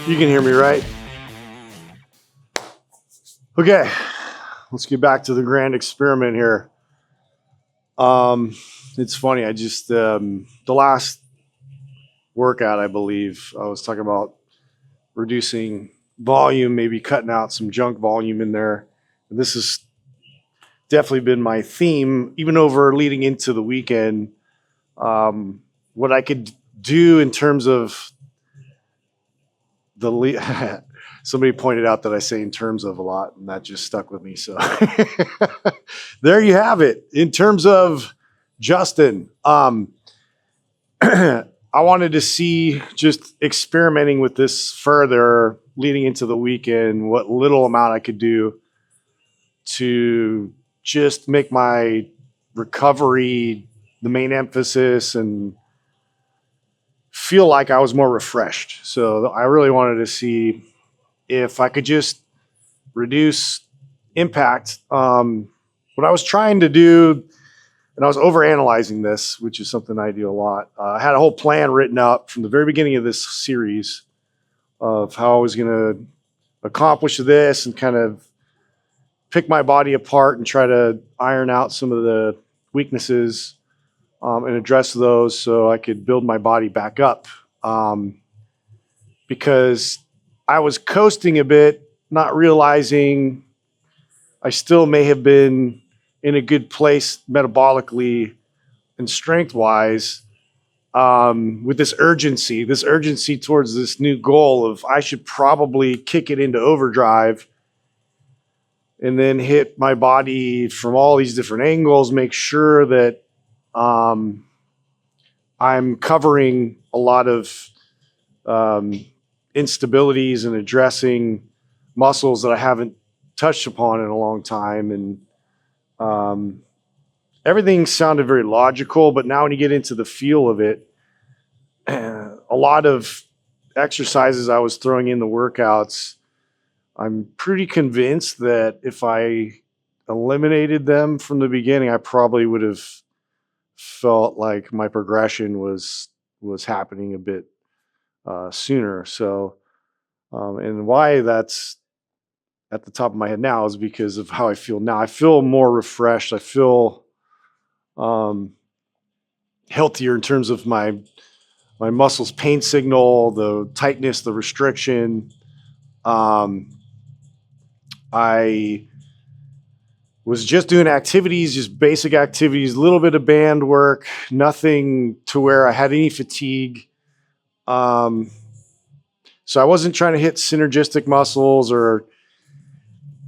You can hear me, right? Okay, let's get back to the grand experiment here. It's funny. I just the last workout, I believe, I was talking about reducing volume, maybe cutting out some junk volume in there. And this has definitely been my theme, even over leading into the weekend. What I could do in terms of somebody pointed out that I say in terms of a lot, and that just stuck with me. So there you have it. In terms of Justin, I wanted to see, just experimenting with this further leading into the weekend, what little amount I could do to just make my recovery the main emphasis and feel like I was more refreshed. So I really wanted to see if I could just reduce impact. What I was trying to do, and I was overanalyzing this, which is something I do a lot. I had a whole plan written up from the very beginning of this series of how I was going to accomplish this and kind of pick my body apart and try to iron out some of the weaknesses and address those so I could build my body back up. Because I was coasting a bit, not realizing I still may have been in a good place metabolically and strength-wise, with this urgency towards this new goal of I should probably kick it into overdrive and then hit my body from all these different angles, make sure that I'm covering a lot of instabilities and addressing muscles that I haven't touched upon in a long time. And everything sounded very logical, but now when you get into the feel of it, a lot of exercises I was throwing in the workouts, I'm pretty convinced that if I eliminated them from the beginning, I probably would have felt like my progression was happening a bit sooner. So, and why that's at the top of my head now is because of how I feel now. I feel more refreshed. I feel healthier in terms of my muscles pain signal, the tightness, the restriction. I was just doing activities, just basic activities, a little bit of band work, nothing to where I had any fatigue. So I wasn't trying to hit synergistic muscles or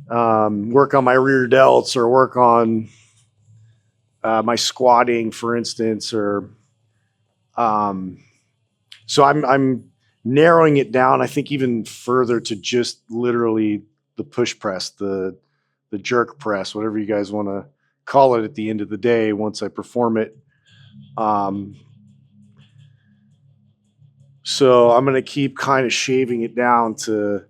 work on my rear delts or work on my squatting, for instance, or so I'm narrowing it down, I think, even further to just literally the push press, the jerk press, whatever you guys want to call it at the end of the day once I perform it. So I'm going to keep kind of shaving it down to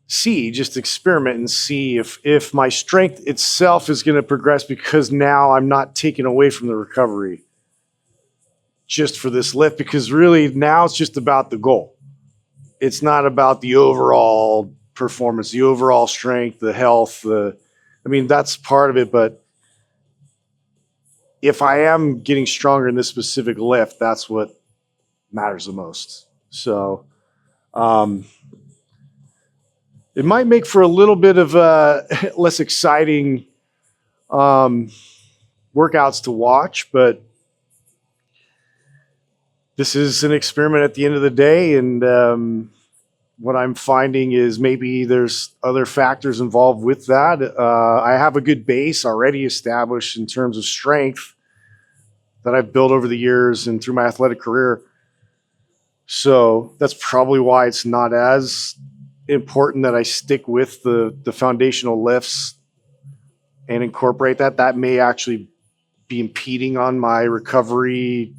just experiment and see if my strength itself is going to progress, because now I'm not taking away from the recovery just for this lift, because really now it's just about the goal. It's not about the overall performance, the overall strength, the health, that's part of it. But if I am getting stronger in this specific lift, that's what matters the most. So, it might make for a little bit of less exciting workouts to watch, but this is an experiment at the end of the day. And what I'm finding is maybe there's other factors involved with that. I have a good base already established in terms of strength that I've built over the years and through my athletic career. So that's probably why it's not as important that I stick with the foundational lifts and incorporate that. That may actually be impeding on my recovery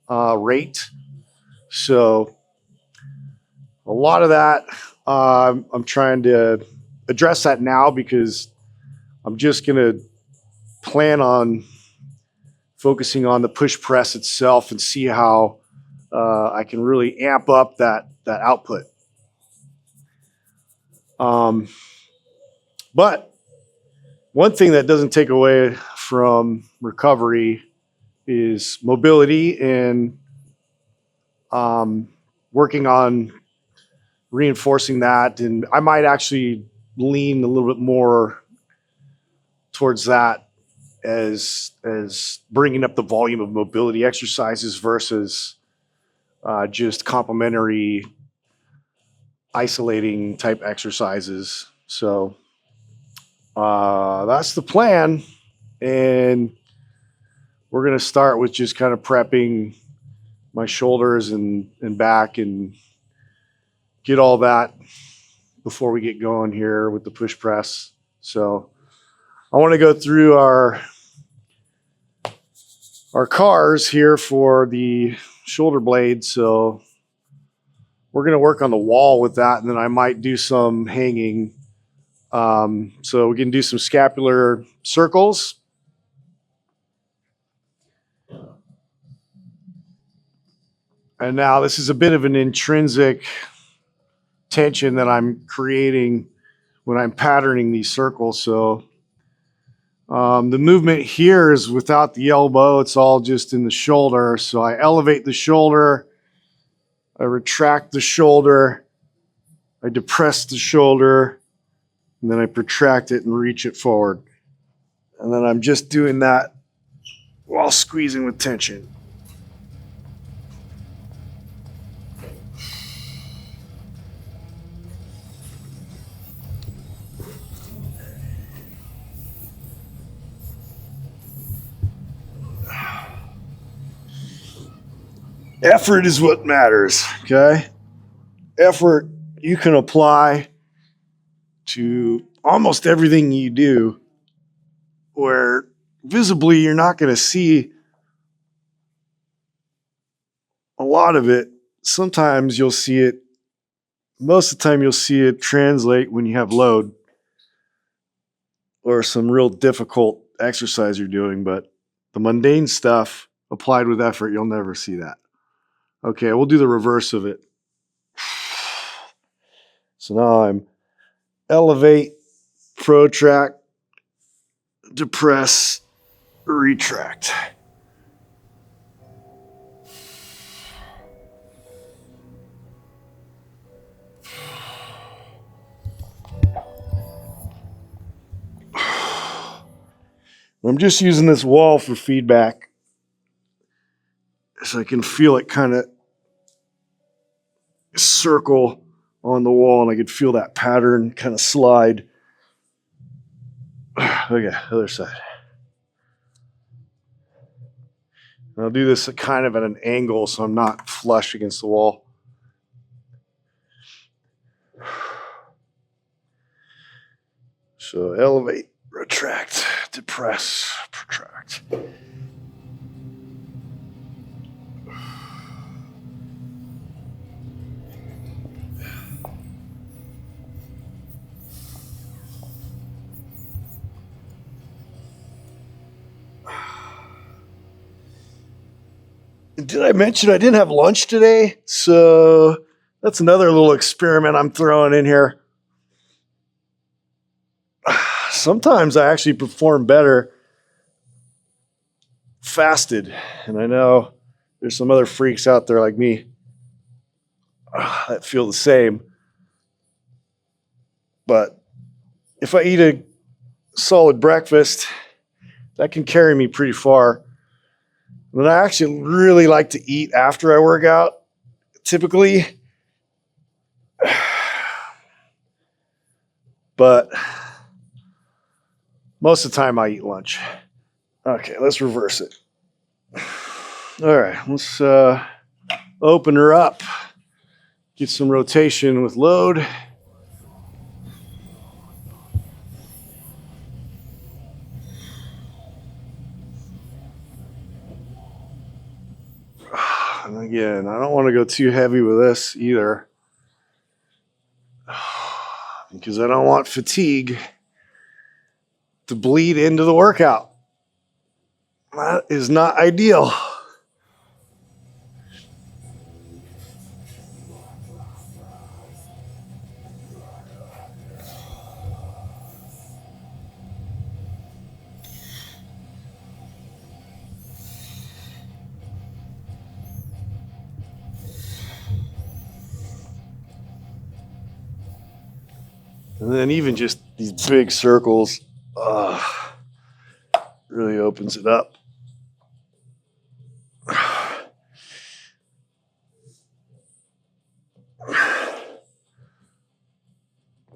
rate. So a lot of that, I'm trying to address that now, because I'm just going to plan on focusing on the push press itself and see how I can really amp up that output. Um, but one thing that doesn't take away from recovery is mobility and um, working on reinforcing that. And I might actually lean a little bit more towards that as bringing up the volume of mobility exercises versus just complementary isolating type exercises. So that's the plan. And we're going to start with just kind of prepping my shoulders and back and get all that before we get going here with the push press. So I want to go through our cars here for the shoulder blades. So we're going to work on the wall with that, and then I might do some hanging. So we can do some scapular circles. And now this is a bit of an intrinsic tension that I'm creating when I'm patterning these circles. So the movement here is without the elbow. It's all just in the shoulder. So I elevate the shoulder. I retract the shoulder. I depress the shoulder. And then I protract it and reach it forward. And then I'm just doing that while squeezing with tension. Effort is what matters, okay? Effort you can apply to almost everything you do, where visibly you're not going to see a lot of it. Sometimes you'll see it, most of the time you'll see it translate when you have load or some real difficult exercise you're doing, but the mundane stuff applied with effort, you'll never see that. Okay, we'll do the reverse of it. So now I'm elevate, protract, depress, retract. I'm just using this wall for feedback so I can feel it kind of circle on the wall, and I could feel that pattern kind of slide. Okay, other side. I'll do this kind of at an angle so I'm not flush against the wall. So elevate, retract, depress, protract. Did I mention I didn't have lunch today? So that's another little experiment I'm throwing in here. Sometimes I actually perform better fasted. And I know there's some other freaks out there like me that feel the same. But if I eat a solid breakfast, that can carry me pretty far. And I actually really like to eat after I work out, typically. But most of the time I eat lunch. Okay, let's reverse it. All right, let's open her up. Get some rotation with load. And again, I don't want to go too heavy with this either, because I don't want fatigue to bleed into the workout. That is not ideal. And then even just these big circles really opens it up.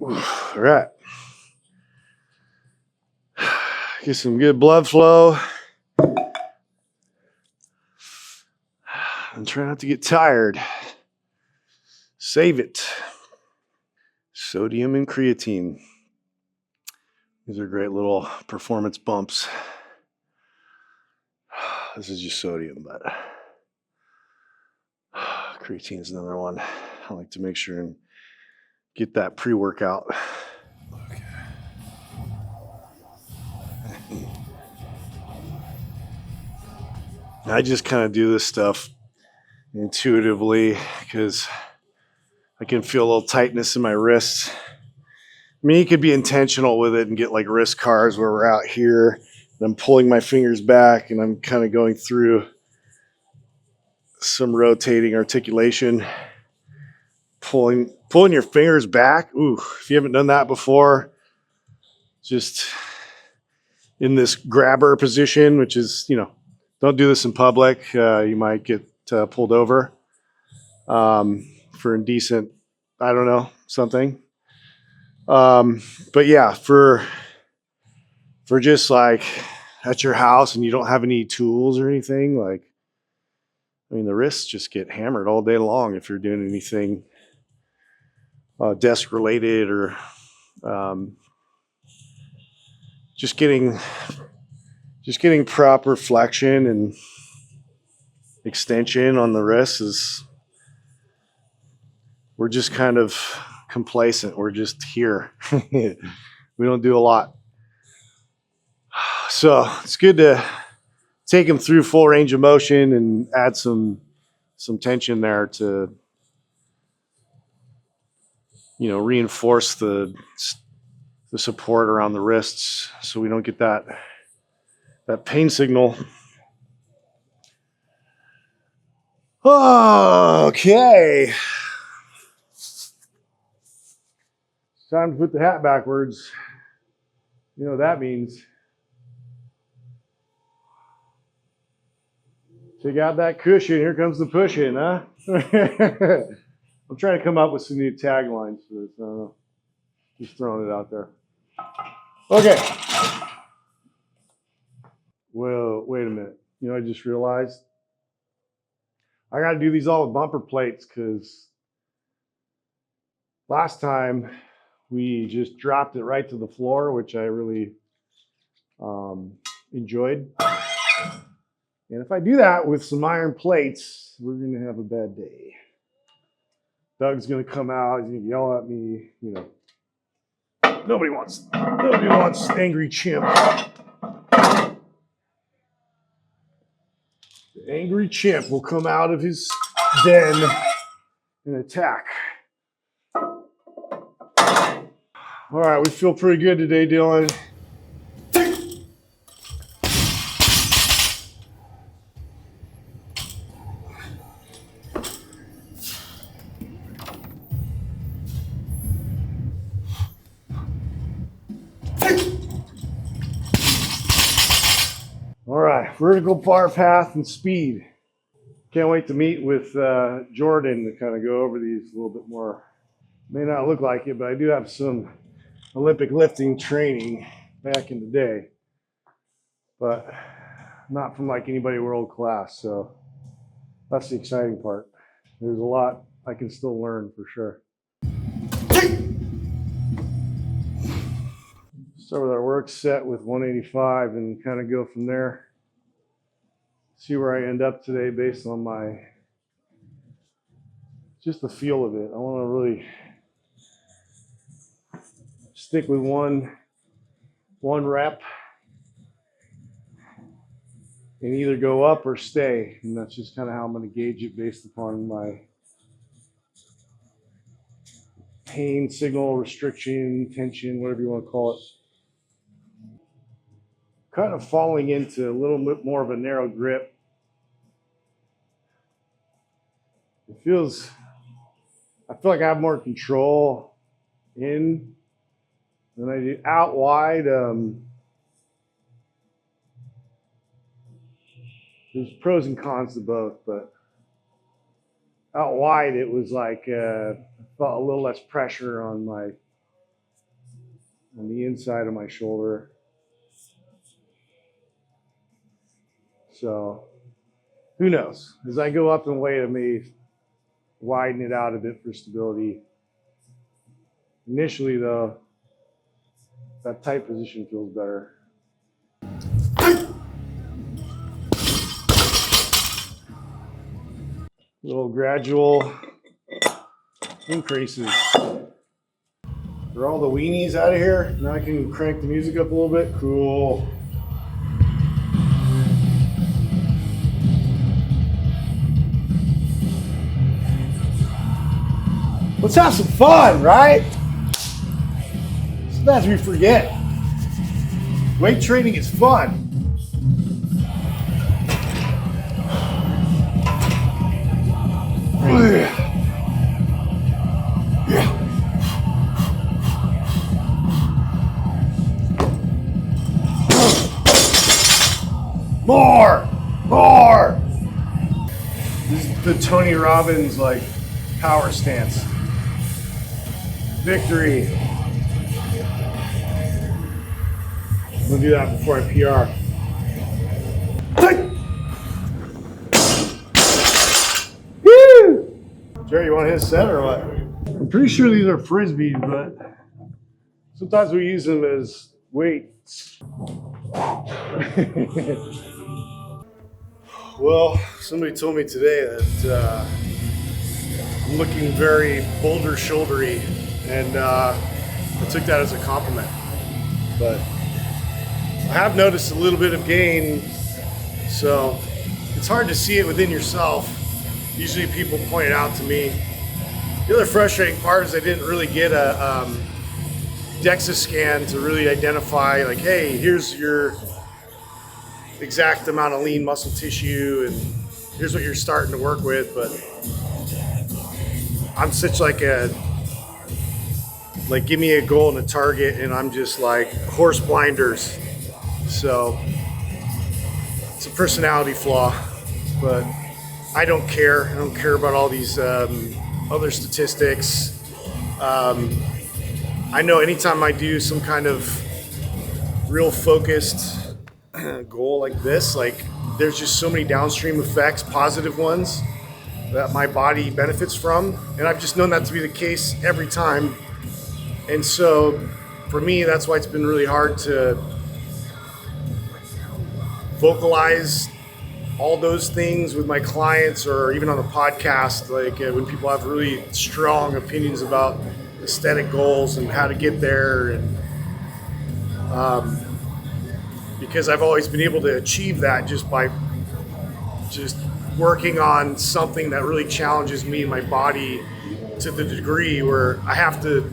All right. Get some good blood flow. And try not to get tired. Save it. Sodium and creatine. These are great little performance bumps. This is just sodium, but creatine is another one. I like to make sure and get that pre-workout. Okay. I just kind of do this stuff intuitively because I can feel a little tightness in my wrists. I mean, you could be intentional with it and get like wrist cars where we're out here and I'm pulling my fingers back and I'm kind of going through some rotating articulation, pulling your fingers back. Ooh, if you haven't done that before, just in this grabber position, which is, don't do this in public. You might get pulled over for indecent, I don't know, something. But yeah, for just like at your house and you don't have any tools or anything, like, I mean, the wrists just get hammered all day long if you're doing anything desk related or just getting proper flexion and extension on the wrists is, we're just kind of complacent. We're just here. We don't do a lot. So it's good to take them through full range of motion and add some tension there to, reinforce the support around the wrists so we don't get that pain signal. Okay. Time to put the hat backwards. You know what that means. Take out that cushion. Here comes the pushing, huh? I'm trying to come up with some new taglines for this. I don't know. Just throwing it out there. Okay. Well, wait a minute. I just realized I got to do these all with bumper plates because last time we just dropped it right to the floor, which I really enjoyed. And if I do that with some iron plates, we're going to have a bad day. Doug's going to come out. He's going to yell at me. Nobody wants angry chimp. The angry chimp will come out of his den and attack. All right, we feel pretty good today, Dylan. All right, vertical bar path and speed. Can't wait to meet with Jordan to kind of go over these a little bit more. May not look like it, but I do have some Olympic lifting training back in the day, but not from like anybody world class. So that's the exciting part. There's a lot I can still learn for sure. Start with our work set with 185 and kind of go from there. See where I end up today based on just the feel of it. I want to really stick with one rep and either go up or stay. And that's just kind of how I'm going to gauge it based upon my pain signal, restriction, tension, whatever you want to call it. Kind of falling into a little bit more of a narrow grip. I feel like I have more control in Then I do out wide. There's pros and cons to both, but out wide it was like I felt a little less pressure on the inside of my shoulder. So who knows? As I go up in weight, I may widen it out a bit for stability. Initially, though, that tight position feels better. Little gradual increases. For all the weenies out of here, now I can crank the music up a little bit. Cool. Let's have some fun, right? Sometimes we forget. Weight training is fun. More. This is the Tony Robbins like power stance. Victory. I'm gonna do that before I PR. Woo! Jerry, you want to hit a set or what? I'm pretty sure these are frisbees, but sometimes we use them as weights. Well, somebody told me today that I'm looking very boulder shouldery, and I took that as a compliment. But I have noticed a little bit of gain, so it's hard to see it within yourself. Usually people point it out to me. The other frustrating part is I didn't really get a DEXA scan to really identify, like, hey, here's your exact amount of lean muscle tissue and here's what you're starting to work with. But I'm such like give me a goal and a target and I'm just like horse blinders. So it's a personality flaw, but I don't care. I don't care about all these other statistics. I know anytime I do some kind of real focused goal like this, like there's just so many downstream effects, positive ones, that my body benefits from. And I've just known that to be the case every time. And so for me, that's why it's been really hard to vocalize all those things with my clients or even on the podcast, like when people have really strong opinions about aesthetic goals and how to get there. And because I've always been able to achieve that just by just working on something that really challenges me and my body to the degree where I have to,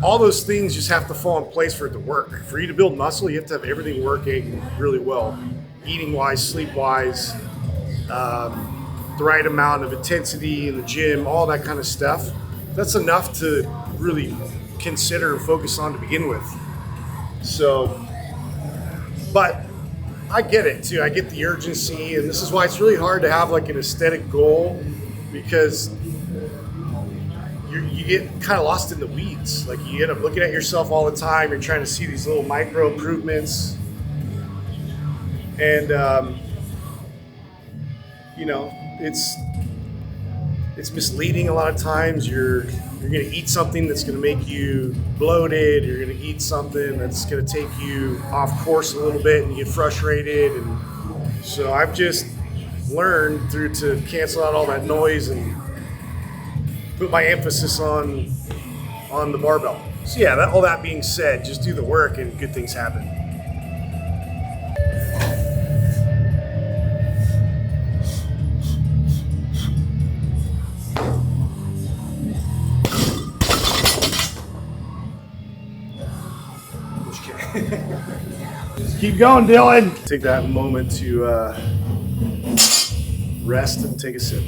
all those things just have to fall in place for it to work. For you to build muscle, you have to have everything working really well. Eating wise, sleep wise, the right amount of intensity in the gym, all that kind of stuff. That's enough to really consider and focus on to begin with. So, but I get it too. I get the urgency, and this is why it's really hard to have like an aesthetic goal, because you get kind of lost in the weeds. Like you end up looking at yourself all the time. You're trying to see these little micro improvements. And, you know, it's misleading a lot of times. You're going to eat something that's going to make you bloated. You're going to eat something that's going to take you off course a little bit and you get frustrated. And so I've just learned to cancel out all that noise and put my emphasis on the barbell. So yeah, all that being said, just do the work and good things happen. Just keep going, Dylan. Take that moment to rest and take a sip.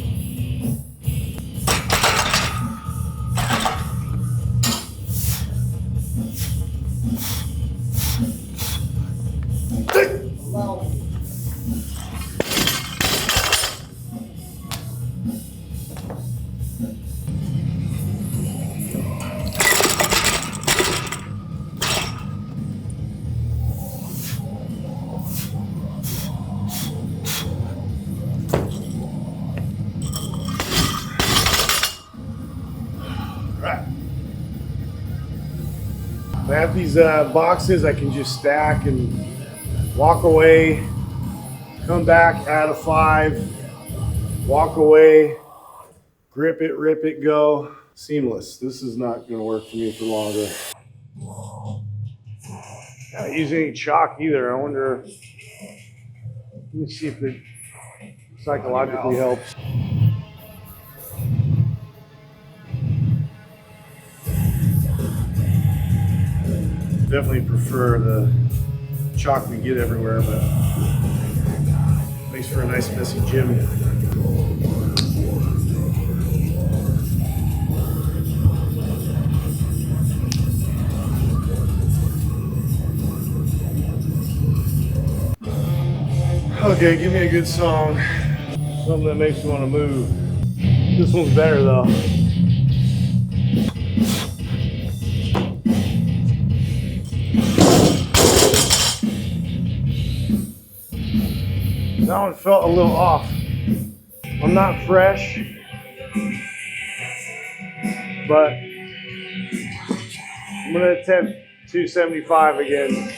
I have these boxes I can just stack and walk away, come back, add a 5, walk away, grip it, rip it, go. Seamless. This is not going to work for me for longer. I don't use any chalk either. I wonder, let me see if it psychologically helps. Definitely prefer the chalk we get everywhere, but makes for a nice messy gym. Okay, give me a good song. Something that makes me want to move. This one's better though. That one felt a little off. I'm not fresh, but I'm gonna attempt 275 again.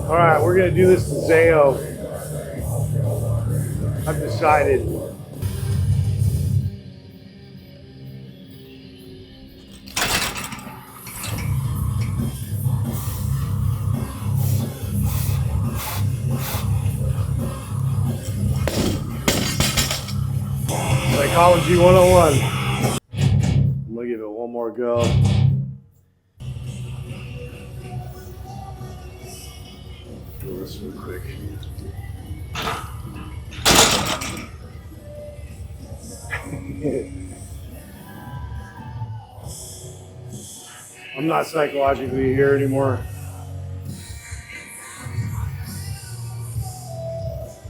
All right, we're gonna do this to Zayo. I've decided. Psychology 101. I'm gonna give it one more go. Do this real quick. I'm not psychologically here anymore.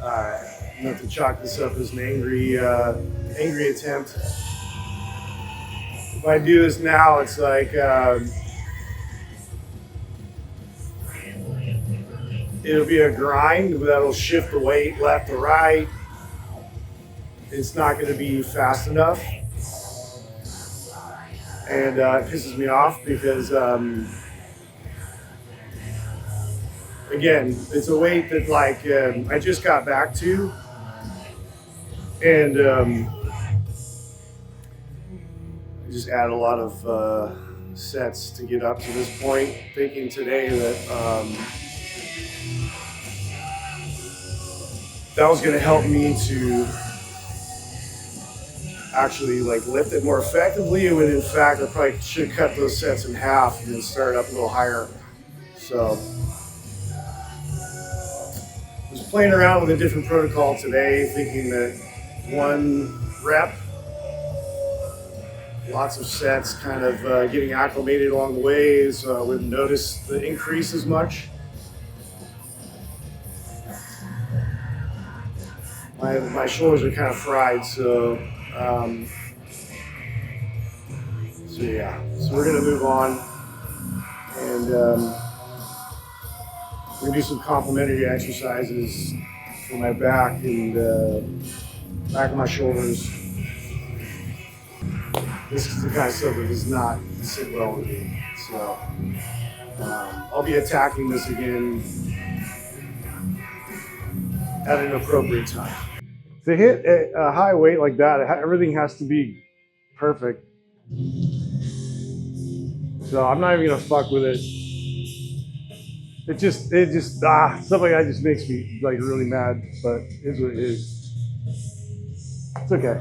Alright, I'm gonna have to chalk this up as an angry attempt. If I do this now, it's like it'll be a grind that'll shift the weight left to right. It's not going to be fast enough, and it pisses me off because again, it's a weight that like I just got back to, and I just add a lot of sets to get up to this point, thinking today that that was going to help me to actually like lift it more effectively, when in fact I probably should cut those sets in half and then start up a little higher. So I was playing around with a different protocol today, thinking that 1 rep, lots of sets, kind of getting acclimated along the way, so I wouldn't notice the increase as much. My shoulders are kind of fried, so yeah. So we're gonna move on, and we're gonna do some complementary exercises for my back and back of my shoulders. This is the kind of stuff that does not sit well with me. So I'll be attacking this again at an appropriate time. To hit a high weight like that, everything has to be perfect. So I'm not even gonna fuck with it. It just stuff like that just makes me like really mad, but it is what it is. It's okay.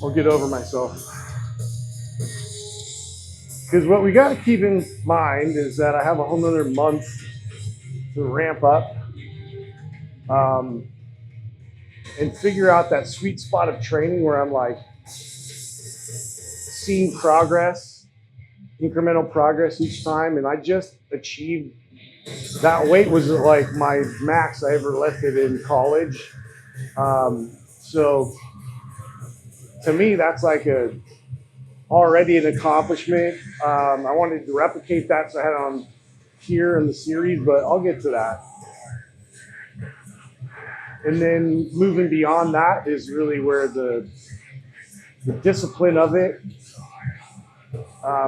I'll get over myself. Because what we gotta keep in mind is that I have a whole nother month to ramp up. And figure out that sweet spot of training where I'm like seeing progress, incremental progress each time. And I just achieved that weight was like my max I ever lifted in college. So to me, that's like already an accomplishment. I wanted to replicate that, so I had it on here in the series, but I'll get to that. And then moving beyond that is really where the discipline of it,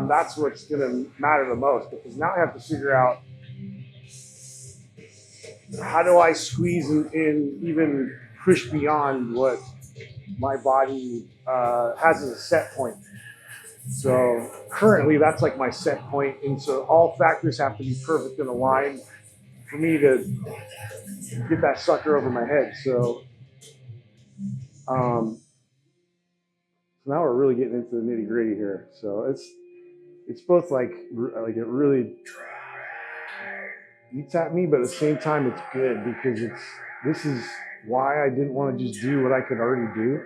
that's what's going to matter the most, because now I have to figure out, how do I squeeze in even push beyond what my body has as a set point. So currently that's like my set point, and so all factors have to be perfect and aligned for me to get that sucker over my head. So now we're really getting into the nitty gritty here. So it's both like it really eats at me, but at the same time it's good, because this is why I didn't want to just do what I could already do.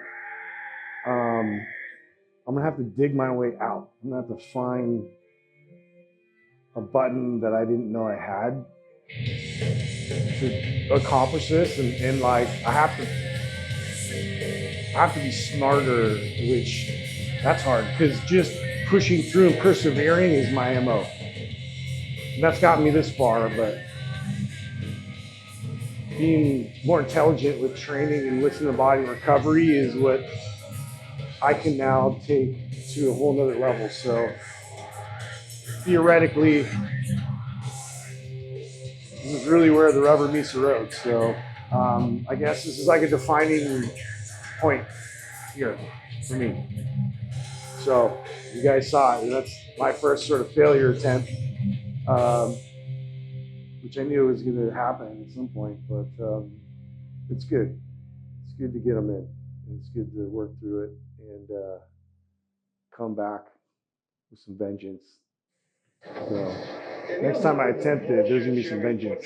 I'm gonna have to dig my way out. I'm gonna have to find a button that I didn't know I had to accomplish this, and like I have to be smarter, which that's hard, because just pushing through and persevering is my MO. And that's gotten me this far, but being more intelligent with training and listening to body recovery is what I can now take to a whole nother level. So theoretically, this is really where the rubber meets the road. So I guess this is like a defining point here for me. So you guys saw it, and that's my first sort of failure attempt, which I knew was going to happen at some point, but it's good. It's good to get them in, and it's good to work through it and come back with some vengeance. So next time I attempt it, there's going to be some vengeance.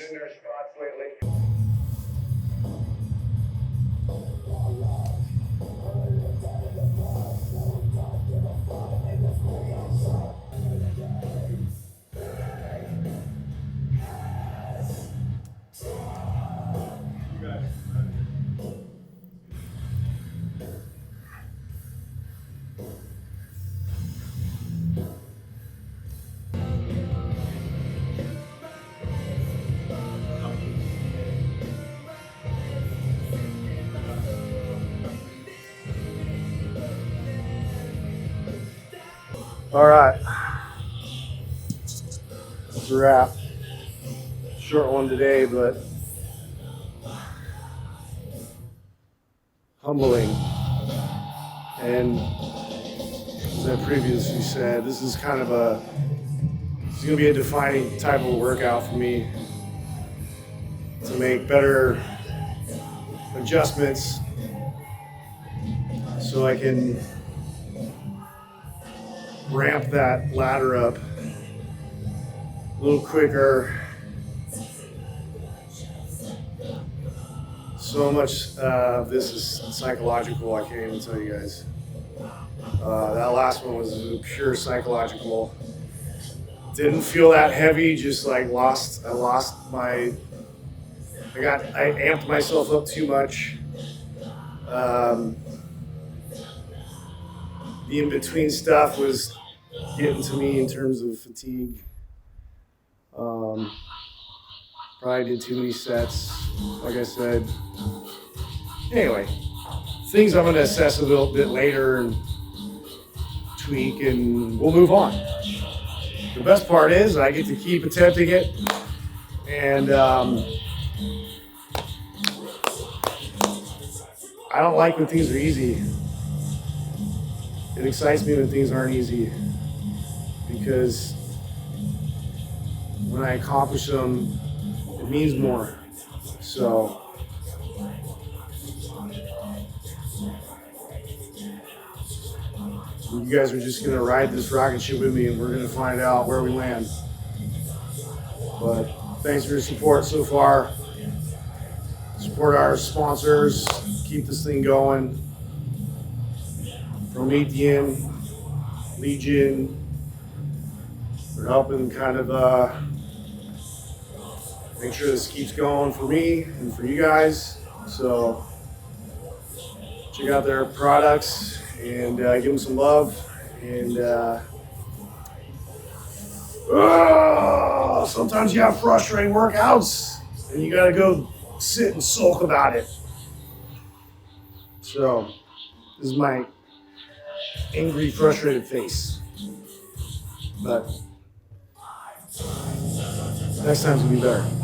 All right, that's a wrap. Short one today, but humbling. And as I previously said, this is kind of it's going to be a defining type of workout for me to make better adjustments so I can ramp that ladder up a little quicker. So much of this is psychological, I can't even tell you guys. That last one was pure psychological. Didn't feel that heavy, just like I amped myself up too much. The in-between stuff was getting to me in terms of fatigue. Probably did too many sets, like I said. Anyway, things I'm going to assess a little bit later and tweak, and we'll move on. The best part is I get to keep attempting it, and I don't like when things are easy. It excites me when things aren't easy, because when I accomplish them, it means more. So you guys are just gonna ride this rocket ship with me, and we're gonna find out where we land. But thanks for your support so far. Support our sponsors, keep this thing going. Promethean, Legion, they're helping kind of make sure this keeps going for me and for you guys. So check out their products and give them some love. And sometimes you have frustrating workouts and you gotta go sit and sulk about it. So this is my angry, frustrated face. But next time's gonna be better.